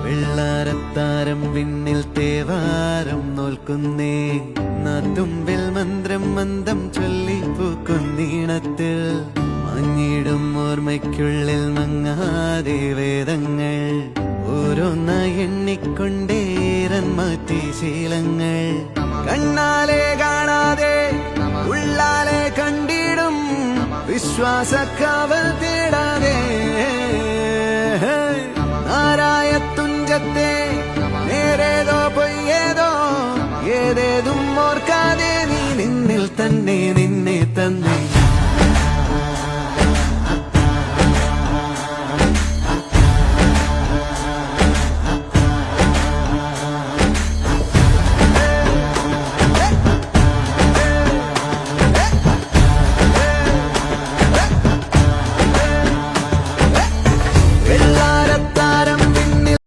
വെള്ളാരത്താരം വിണ്ണിൽ തേവാരം നോൽക്കുന്നേ നാത്തുമ്പിൽ മന്ത്രം മന്ദം ചൊല്ലിപ്പൂക്കുന്നീണത്തിൽ മങ്ങിടും ഓർമ്മയ്ക്കുള്ളിൽ മങ്ങാതെ വേദങ്ങൾ ഓരോന്നായി എണ്ണിക്കൊണ്ടേരൻ മാറ്റി ശീലങ്ങൾ കണ്ണാലെ കാണാതെ ഉള്ളാലെ കണ്ടിടും വിശ്വാസക്കാവൽ തേടാതെ നാരായ തുഞ്ചത്തെ നേരേതോ പൊയ്യേതോ ഏതേതും ഓർക്കാതെ നീ നിന്നിൽ തന്നെ